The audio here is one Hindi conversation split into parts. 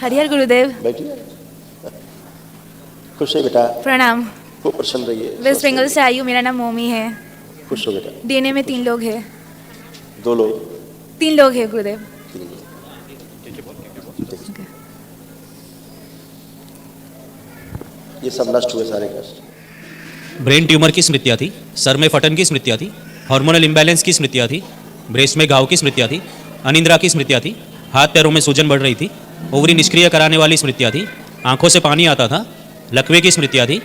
हरिहर गुरुदेव। बैठिए। खुश है बेटा। प्रणाम। खूब प्रसन्न रहिए। वेस्ट बंगाल से आई हूँ, मेरा नाम मोमी है। खुश हो बेटा। डीएनए में 3 लोग हैं। 2 लोग। 3 लोग हैं गुरुदेव। 3 लोग। ये सब नष्ट हुए, सारे कष्ट। ब्रेन ट्यूमर की स्मृतियाँ थी, सर में फटन की स्मृतियाँ थी, हार्मोनल इम्बैलेंस की स्मृतियाँ थी, ब्रेस्ट में घाव की स्मृतियाँ थी, अनिद्रा की स्मृतियाँ थी, हाथ पैरों में सूजन बढ़ रही थी, ओवरी निष्क्रिय कराने वाली स्मृतियाँ थी, आंखों से पानी आता था, लकवे की स्मृतियाँ थी,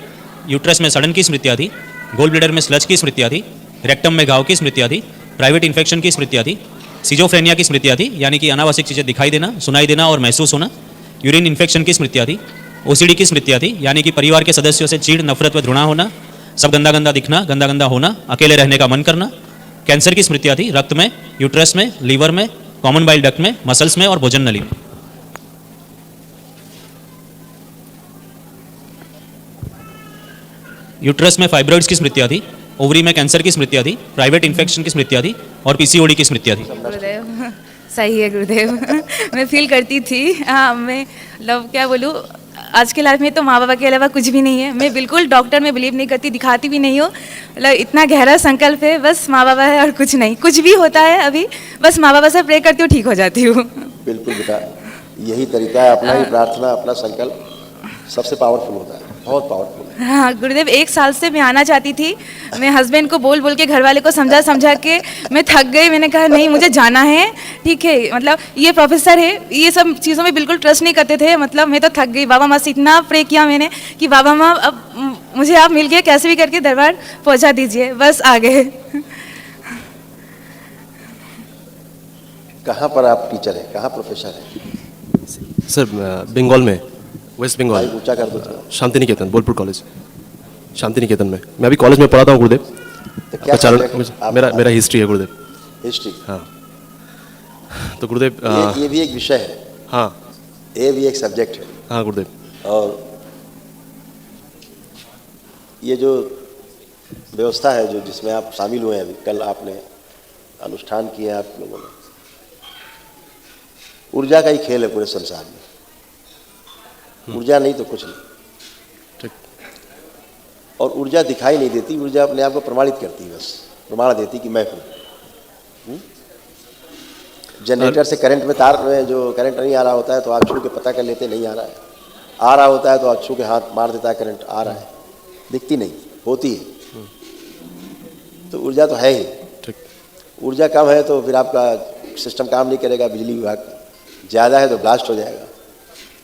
यूट्रस में सड़न की स्मृतियाँ थी, गोल ब्लैडर में स्लज की स्मृतियाँ थी, रेक्टम में घाव की स्मृतियाँ थी, प्राइवेट इन्फेक्शन की स्मृतियाँ थी, सिजोफ्रेनिया की स्मृतियाँ थी, यानी कि अनावश्यक चीज़ें दिखाई देना, सुनाई देना और महसूस होना, यूरिन इन्फेक्शन की स्मृतियाँ थी, ओसीडी की स्मृतियाँ थी, यानी कि परिवार के सदस्यों से चीड़, नफरत व घृणा होना, सब गंदा गंदा दिखना, गंदा गंदा होना, अकेले रहने का मन करना, कैंसर की स्मृतियाँ थी, रक्त में, यूट्रस में, लीवर में, कॉमन बाइल डक्ट में, मसल्स में और भोजन नली में। यूट्रस में फाइब्रॉइड्स की स्मृतियाँ थी, ओवरी में कैंसर की स्मृतियाँ थी, प्राइवेट इन्फेक्शन की स्मृतियाँ थी और पीसीओडी की स्मृतियाँ थी। गुरुदेव सही है गुरुदेव। मैं फील करती थी, हाँ मैं क्या बोलूँ, आज के लाइफ में तो माँ बाबा के अलावा कुछ भी नहीं है। मैं बिल्कुल डॉक्टर में बिलीव नहीं करती, दिखाती भी नहीं हूँ। मतलब इतना गहरा संकल्प है, बस माँ बाबा है और कुछ नहीं। कुछ भी होता है अभी बस माँ बाबा से प्रे करती हूँ, ठीक हो जाती हूँ। बिल्कुल बेटा, यही तरीका है, अपना ही प्रार्थना, अपना संकल्प सबसे पावरफुल होता है, बहुत पावरफुल है। हाँ गुरुदेव, 1 साल से मैं आना चाहती थी। मैं हस्बैंड को बोल बोल के, घर वाले को समझा समझा के मैं थक गई। मैंने कहा नहीं, मुझे जाना है। ठीक है, मतलब ये प्रोफेसर है, ये सब चीज़ों में बिल्कुल ट्रस्ट नहीं करते थे। मतलब मैं तो थक गई। बाबा माँ से इतना प्रे किया मैंने कि बाबा माँ अब मुझे आप मिल गए, कैसे भी करके दरबार पहुँचा दीजिए। बस आ गए। कहाँ पर आप टीचर हैं, कहाँ प्रोफेसर हैं? सर बंगाल में, वेस्ट भाई बंगाल, ऊंचा कर दो थोड़ा। शांति निकेतन, बोलपुर कॉलेज, शांति निकेतन में। मैं अभी कॉलेज में पढ़ाता हूँ गुरुदेव। तो क्या चरण मेरा हिस्ट्री है गुरुदेव। हिस्ट्री? हाँ, तो गुरुदेव ये भी एक विषय है। हाँ, ये भी एक सब्जेक्ट है। हाँ गुरुदेव। और ये जो व्यवस्था है, जो जिसमें आप शामिल हुए हैं, अभी कल आपने अनुष्ठान किए हैं आप लोगों ने, ऊर्जा का ही खेल है पूरे संसार में। ऊर्जा नहीं तो कुछ नहीं। ठीक। और ऊर्जा दिखाई नहीं देती, ऊर्जा अपने आप को प्रमाणित करती है, बस प्रमाण देती कि मैं हूँ। जनरेटर से करंट में, तार में जो करंट नहीं आ रहा होता है तो आप छू के पता कर लेते नहीं आ रहा है। आ रहा होता है तो आप छू के हाथ मार देता है, करंट आ रहा है। दिखती नहीं, होती है। तो ऊर्जा तो है ही। ठीक। ऊर्जा कम है तो फिर आपका सिस्टम काम नहीं करेगा, बिजली विभाग। ज़्यादा है तो ब्लास्ट हो जाएगा।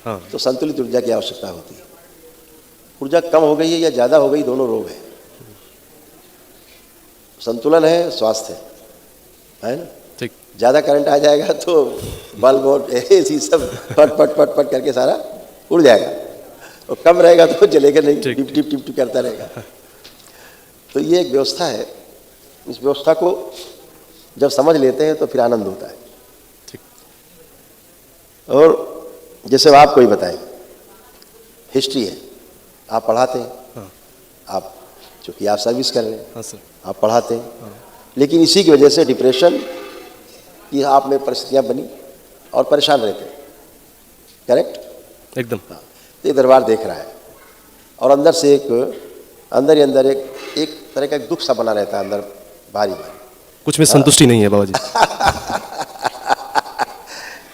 हाँ, तो संतुलित ऊर्जा की आवश्यकता होती है। ऊर्जा कम हो गई है या ज़्यादा हो गई, दोनों रोग है। संतुलन है, स्वास्थ्य है ना। ठीक। ज़्यादा करंट आ जाएगा तो बल्ब और एसी सब पट पट पट पट करके सारा उड़ जाएगा, और कम रहेगा तो चलेगा नहीं, टिप टिप टिप टिप करता रहेगा। तो ये एक व्यवस्था है। इस व्यवस्था को जब समझ लेते हैं तो फिर आनंद होता है। ठीक। और जैसे आपको ही बताएं, हिस्ट्री है, आप पढ़ाते हैं। हाँ। आप चूँकि आप सर्विस कर रहे हैं। हाँ सर। आप पढ़ाते हैं। लेकिन इसी की वजह से डिप्रेशन की आप में परिस्थितियाँ बनी और परेशान रहते हैं। करेक्ट? एकदम। हाँ। तो ये दरबार देख रहा है और अंदर से अंदर ही अंदर एक तरह का दुख सा बना रहता है अंदर, भारी भारी। कुछ में संतुष्टि नहीं है बाबा जी।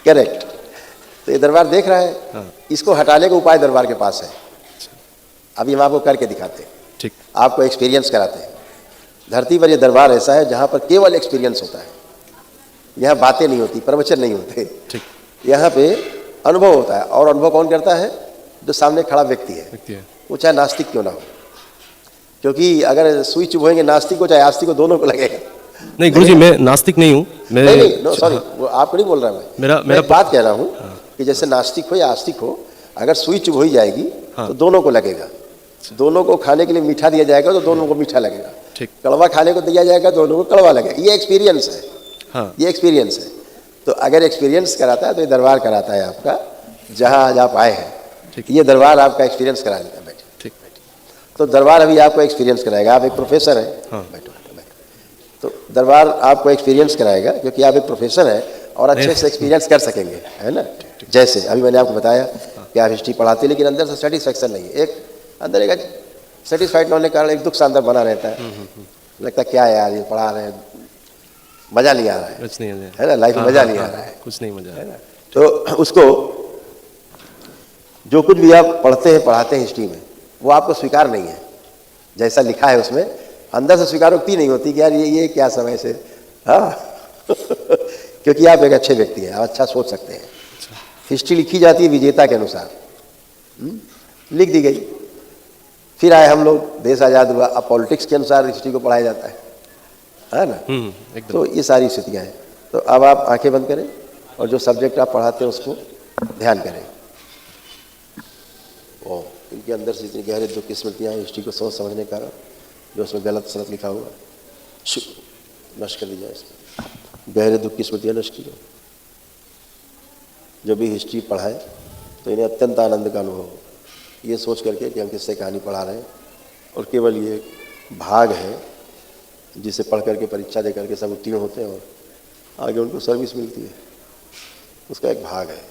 करेक्ट। तो ये दरबार देख रहा है। हाँ। इसको हटाने का उपाय दरबार के पास है। अभी हम आपको करके दिखाते हैं। ठीक। आपको एक्सपीरियंस कराते हैं। धरती पर ये दरबार ऐसा है जहाँ पर केवल एक्सपीरियंस होता है। यहाँ बातें नहीं होती, प्रवचन नहीं होते। ठीक। यहाँ पे अनुभव होता है। और अनुभव कौन करता है? जो सामने खड़ा व्यक्ति है, वो चाहे नास्तिक क्यों ना हो। क्योंकि अगर सुई चुभेंगे नास्तिक को चाहे आस्तिक को, दोनों को लगेगा। नहीं गुरुजी, मैं नास्तिक नहीं हूँ। नहीं, सॉरी, वो आपको नहीं बोल रहा मैं। मेरा बात कह रहा हूँ कि जैसे नास्तिक हो या आस्तिक हो, अगर सुई चुभ ही जाएगी तो दोनों को लगेगा। दोनों को खाने के लिए मीठा दिया जाएगा तो दोनों को मीठा लगेगा। ठीक। कड़वा खाने को दिया जाएगा तो दोनों को कड़वा लगेगा। ये एक्सपीरियंस है। हाँ। ये एक्सपीरियंस है। तो अगर एक्सपीरियंस कराता है तो ये दरबार कराता है आपका, जहाँ आज आप आए हैं। ये दरबार आपका एक्सपीरियंस करा देगा। बैठे। ठीक। तो दरबार अभी आपको एक्सपीरियंस कराएगा। आप एक प्रोफेसर हैं। हाँ। बैठो। तो दरबार आपको एक्सपीरियंस कराएगा, क्योंकि आप एक प्रोफेसर हैं और अच्छे से एक्सपीरियंस कर सकेंगे, है ना। जैसे अभी मैंने आपको बताया कि आप हिस्ट्री पढ़ाते लेकिन अंदर से सेटिस्फैक्शन नहीं है, एक अंदर एक सेटिस्फाइड न होने के कारण एक दुख सा अंदर बना रहता है, लगता क्या है यार ये पढ़ा रहे हैं, मजा नहीं आ रहा है, कुछ नहीं है ना, लाइफ में मजा नहीं आ रहा है, कुछ नहीं मजा है ना। तो उसको जो कुछ भी आप पढ़ते हैं पढ़ाते हैं हिस्ट्री में वो आपको स्वीकार नहीं है, जैसा लिखा है उसमें अंदर से स्वीकारोक्ति नहीं होती कि यार ये क्या समय से, हाँ क्योंकि आप एक अच्छे व्यक्ति हैं, आप अच्छा सोच सकते हैं। हिस्ट्री लिखी जाती है विजेता के अनुसार, लिख दी गई, फिर आए हम लोग, देश आज़ाद हुआ, अब पॉलिटिक्स के अनुसार हिस्ट्री को पढ़ाया जाता है ना। एकदम। तो ये सारी स्थितियाँ हैं। तो अब आप आंखें बंद करें और जो सब्जेक्ट आप पढ़ाते हैं उसको ध्यान करें। ओ इनके अंदर से इतनी गहरे दुख की स्मृतियाँ हैं हिस्ट्री को सोच समझने का, जो उसमें गलत सलत लिखा हुआ नष्ट कर दी जाए, इसमें गहरे दुख की स्मृतियाँ नष्ट की जाए। जब भी हिस्ट्री पढ़ाए तो इन्हें अत्यंत आनंद का अनुभव हो, ये सोच करके कि हम किससे कहानी पढ़ा रहे हैं और केवल ये भाग है जिसे पढ़ करके परीक्षा दे करके सब उत्तीर्ण होते हैं और आगे उनको सर्विस मिलती है, उसका एक भाग है।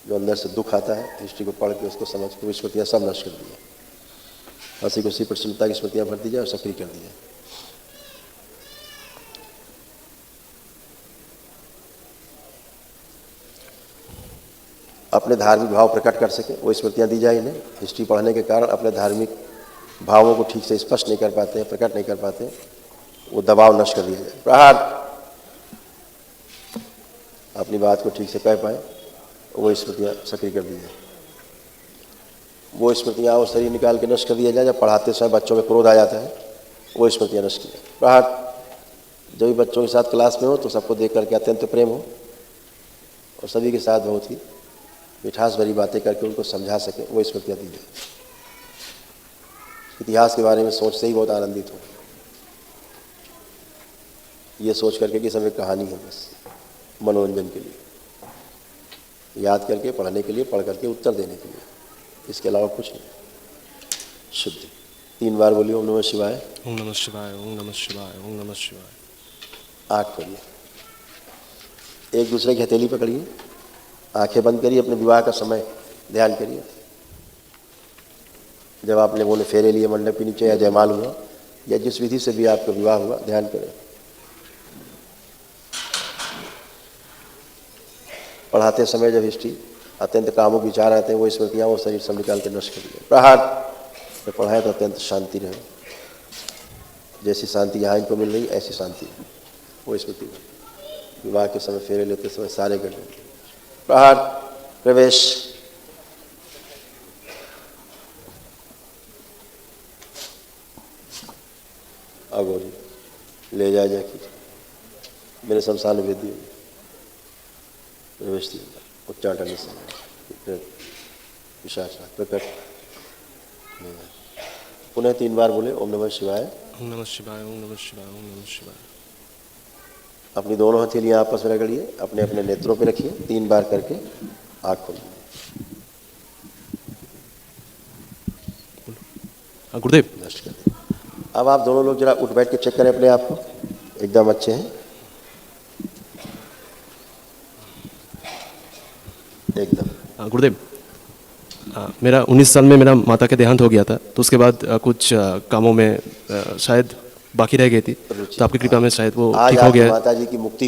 जो अंदर से दुख आता है हिस्ट्री को पढ़ के उसको समझ के स्मृतियाँ सब नष्ट कर दी जाए, हंसी खुशी प्रसन्नता की स्मृतियाँ भर दी जाए और सक्रिय कर दी जाए। अपने धार्मिक भाव प्रकट कर सके वो स्मृतियाँ दी जाए इन्हें। हिस्ट्री पढ़ने के कारण अपने धार्मिक भावों को ठीक से स्पष्ट नहीं कर पाते, प्रकट नहीं कर पाते, वो दबाव नष्ट कर दिया जाए। प्रहार अपनी बात को ठीक से कह पाए वो स्मृतियाँ सक्रिय कर दी जाए। वो स्मृतियाँ वो शरीर निकाल के नष्ट कर दिया जाए। जब पढ़ाते समय बच्चों में क्रोध आ जाता है वो स्मृतियाँ नष्ट की जाए। प्रहार जब भी बच्चों के साथ क्लास में हो तो सबको देख करके अत्यंत प्रेम हो और सभी के साथ बहुत ही मिठास भरी बातें करके उनको समझा सके वो स्मृतियाँ दी जाए। इतिहास के बारे में सोचते ही बहुत आनंदित हो, ये सोच करके कि सब एक कहानी है, बस मनोरंजन के लिए, याद करके पढ़ने के लिए, पढ़ करके उत्तर देने के लिए, इसके अलावा कुछ नहीं। शुद्धि 3 बार बोलिए ओम नमः शिवाय। ओम नमः शिवाय, ओम नमः शिवाय, ओम नमः शिवाय। आँख खोलिए, एक दूसरे की हथेली पकड़िए, आंखें बंद करिए, अपने विवाह का समय ध्यान करिए। जब आपने बोले फेरे लिए मंडप के नीचे या जयमाल हुआ या जिस विधि से भी आपका विवाह हुआ, ध्यान करें। पढ़ाते समय जब हिस्ट्री अत्यंत कामुक विचार आते हैं वो स्मृतियाँ वो शरीर सब निकाल के नष्ट कर दिए। प्रहार जब पढ़ाएं तो अत्यंत शांति रहे, जैसी शांति यहाँ इनको मिल रही ऐसी शांति वो स्मृति में। विवाह के समय फेरे लेते समय सारे कर लेते। प्रहार प्रवेश अगोरी ले जाए जाके मेरे शमशान में भेज दिए, प्रवेश दिया, उच्चाटन से विशाखा प्रकट। पुनः 3 बार बोले ओम नमः शिवाय, ओम नमः शिवाय, ओम नमः शिवाय, ओम नमः शिवाय। अपनी दोनों हथेलियां आपस में रगड़िए, अपने अपने नेत्रों पे रखिए, 3 बार करके आँख खोलिए। गुरुदेव नष्ट कर दिए। अब आप दोनों लोग जरा उठ बैठ के चेक करें अपने आप को, एकदम अच्छे हैं एकदम। गुरुदेव मेरा 19 साल में मेरा माता का देहांत हो गया था, तो उसके बाद कुछ कामों में शायद बाकी रह गई थी, तो आपकी कृपा में शायद वो ठीक हो गया। माता जी की मुक्ति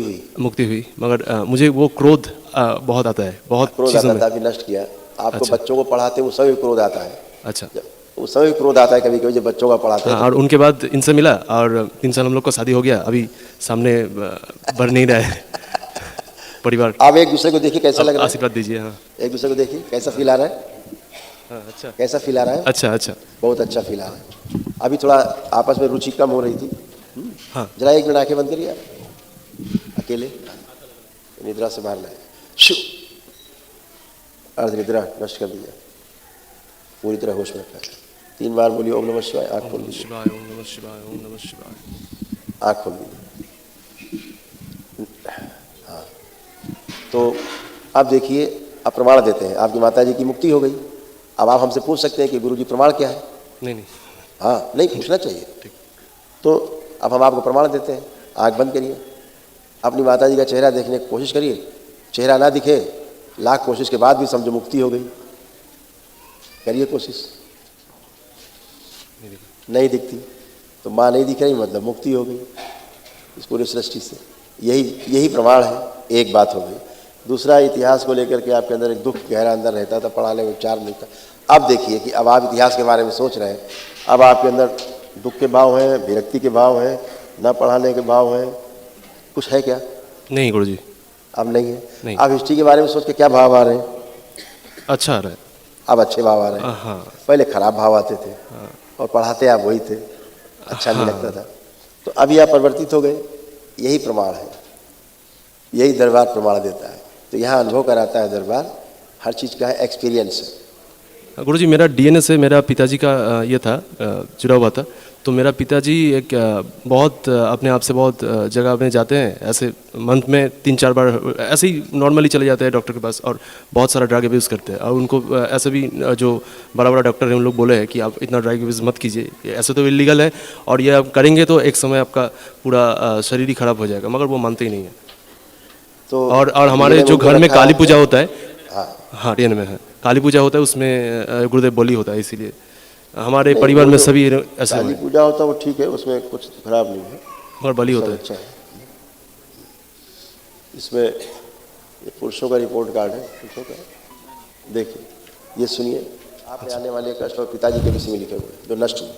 हुई, मगर मुझे वो क्रोध बहुत आता है, बहुत क्रोध आता था, अभी नष्ट किया। आपको अच्छा। बच्चों को पढ़ाते उस समय क्रोध आता है। अच्छा, उस समय क्रोध आता है कभी कभी जब बच्चों का पढ़ाते हैं। और उनके बाद इनसे मिला और 3 साल हम लोग को शादी हो गया, अभी सामने बढ़ नहीं रहा है परिवार। आप एक दूसरे को देखिए कैसा लग रहा है, आशीर्वाद दीजिए। हाँ एक दूसरे को देखिए कैसा फील आ रहा है, अच्छा कैसा फील आ रहा है। अच्छा अच्छा बहुत अच्छा फील आ रहा है। अभी थोड़ा आपस में रुचि कम हो रही थी। हाँ जरा 1 मिनट आंखें बंद करिए, अकेले निद्रा से बाहर लाए, अर्ध निद्रा नष्ट कर दिया, पूरी तरह होश में रखा। 3 बार बोलिए ओम नमः शिवाय, आँख खोल लीजिए, शिवाय, ओम नमः शिवाय, ओम नमः शिवाय। आँख खोल लीजिए। हाँ, तो आप देखिए, आप प्रमाण देते हैं, आपकी माता जी की मुक्ति हो गई। अब आप हमसे पूछ सकते हैं कि गुरुजी प्रमाण क्या है। नहीं हाँ, नहीं पूछना चाहिए। तो अब हम आपको प्रमाण देते हैं, आँख बंद करिए, अपनी माता जी का चेहरा देखने की कोशिश करिए, चेहरा ना दिखे, लाख कोशिश के बाद भी समझो मुक्ति हो गई। करिए कोशिश, नहीं दिखती तो माँ नहीं दिख रही मतलब मुक्ति हो गई इस पूरी सृष्टि से। यही प्रमाण है। एक बात हो गई। दूसरा, इतिहास को लेकर के आपके अंदर एक दुख गहरा अंदर रहता था, पढ़ाने में विचार नहीं था। अब देखिए कि अब आप इतिहास के बारे में सोच रहे हैं, अब आपके अंदर दुख के भाव हैं, विरक्ति के भाव हैं, न पढ़ाने के भाव हैं, कुछ है क्या? नहीं गुरुजी, अब नहीं है। नहीं। अब हिस्ट्री के बारे में सोच के क्या भाव आ रहे हैं? अच्छा आ रहा है। अब अच्छे भाव आ रहे हैं। हाँ पहले खराब भाव आते थे और पढ़ाते आप वही थे, अच्छा नहीं लगता था। तो अभी आप परिवर्तित हो गए, यही प्रमाण है, यही दरबार प्रमाण देता है। तो यहाँ अनुभव कराता है दरबार, हर चीज़ का है एक्सपीरियंस है। गुरुजी, मेरा डीएनए से मेरा पिताजी का ये था, जुड़ा हुआ था। तो मेरा पिताजी एक बहुत अपने आप से बहुत जगह में जाते हैं, ऐसे मंथ में 3-4 बार ऐसे ही नॉर्मली चले जाते हैं डॉक्टर के पास, और बहुत सारा ड्रग अब्यूज़ करते हैं। और उनको ऐसे भी जो बड़ा बड़ा डॉक्टर हैं उन लोग बोले हैं कि आप इतना ड्रग अब्यूज़ मत कीजिए, ऐसे तो इलीगल है, और ये आप करेंगे तो एक समय आपका पूरा शरीर ही खराब हो जाएगा। मगर वो मानते ही नहीं है। तो और हमारे जो घर में काली पूजा होता है, हाँ, हाँ डीएनए में है, काली पूजा होता है, उसमें गुरुदेव बलि होता है, इसीलिए हमारे परिवार में सभी ऐसे काली पूजा होता है वो ठीक है, उसमें कुछ खराब नहीं है, और बलि सब होता है। अच्छा है। इसमें ये पुरुषों का रिपोर्ट कार्ड है, पुरुषों का। देखिए, ये सुनिए, आप में आने वाले कष्ट और पिताजी के विषय में लिखे हुए जो नष्ट हुए।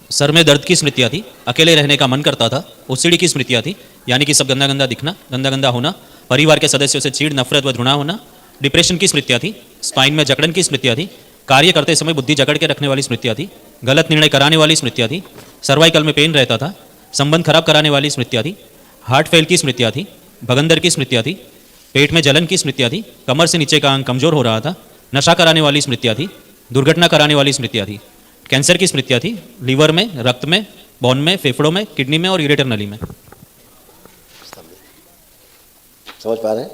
सर में दर्द की स्मृतियाँ थी, अकेले रहने का मन करता था, ओसीडी की स्मृतियाँ थी, यानी कि सब गंदा गंदा दिखना, गंदा गंदा होना, परिवार के सदस्यों से चीड़, नफरत व घृणा होना, डिप्रेशन की स्मृतियाँ थी, स्पाइन में जकड़न की स्मृतियाँ थी, कार्य करते समय बुद्धि जकड़ के रखने वाली स्मृतियाँ थी, गलत निर्णय कराने वाली स्मृतियाँ थी, सर्वाइकल में पेन रहता था, संबंध खराब कराने वाली स्मृतियाँ थी, हार्ट फेल की स्मृतियाँ थी, भगंदर की स्मृतियाँ थी, पेट में जलन की स्मृतियाँ थी, कमर से नीचे का अंग कमजोर हो रहा था, नशा कराने वाली स्मृतियाँ थी, दुर्घटना कराने वाली स्मृतियाँ थी, कैंसर की स्मृतियाँ थी, लीवर में, रक्त में, बोन में, फेफड़ों में, किडनी में और यूरेटर नली में। समझ पा रहे हैं?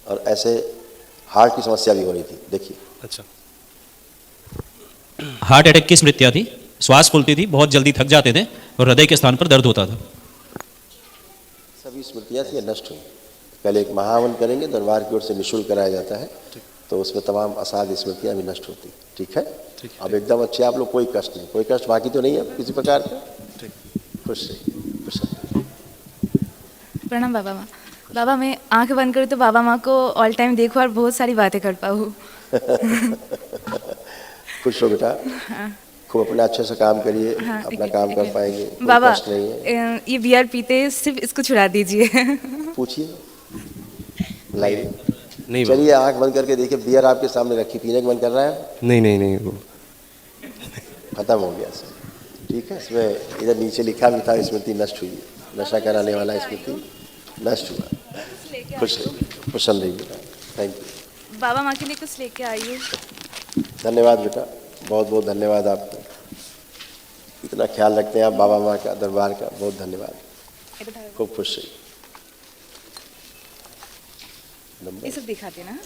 और ऐसे हार्ट की समस्या भी हो रही थी। देखिए, अच्छा, हार्ट अटैक की स्मृतियाँ थी, श्वास फूलती थी, बहुत जल्दी थक जाते थे और हृदय के स्थान पर दर्द होता था। सभी स्मृतियाँ थी, नष्ट हुई। पहले एक महावन करेंगे, दरबार की ओर से निःशुल्क कराया जाता है, तो उसमें तमाम असाध्य स्मृतियाँ भी नष्ट होती। ठीक है? अब एकदम अच्छे आप लोग, कोई कष्ट नहीं, कोई कष्ट बाकी तो नहीं है किसी प्रकार का। खुश रहिए, खुश रहिए। प्रणाम बाबा माँ। बाबा, मैं आंख बंद करूँ तो बाबा माँ को ऑल टाइम देखूँ और बहुत सारी बातें कर पाऊँ। खुश हो बेटा, खूब अपना अच्छे से काम करिए, हाँ, अपना काम कर पाएंगे, कोई बाबा, कष्ट नहीं है। ये बियर पीते हैं, सिर्फ इसको छुड़ा दीजिए। पूछिए, लाइए। नहीं चलिए, आंख बंद करके देखिए, बियर आपके सामने रखी, पीने का मन कर रहा है? नहीं नहीं नहीं वो खत्म हो गया सर। ठीक है, इसमें इधर नीचे लिखा भी था, स्मृति नष्ट हुई, नशा कराने वाला स्मृति नष्ट हुआ। खुश रहिए, प्रसन्न रहिए बेटा। Thank you. बाबा माँ के लिए कुछ लेके आइए। धन्यवाद बेटा, बहुत बहुत धन्यवाद आपको, इतना ख्याल रखते हैं आप बाबा माँ का, दरबार का, बहुत धन्यवाद। खूब खुश रहिए। ये सब दिखाते ना।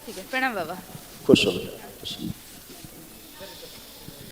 ठीक है, प्रणाम बाबा। खुश हो बेटा, खुश हो।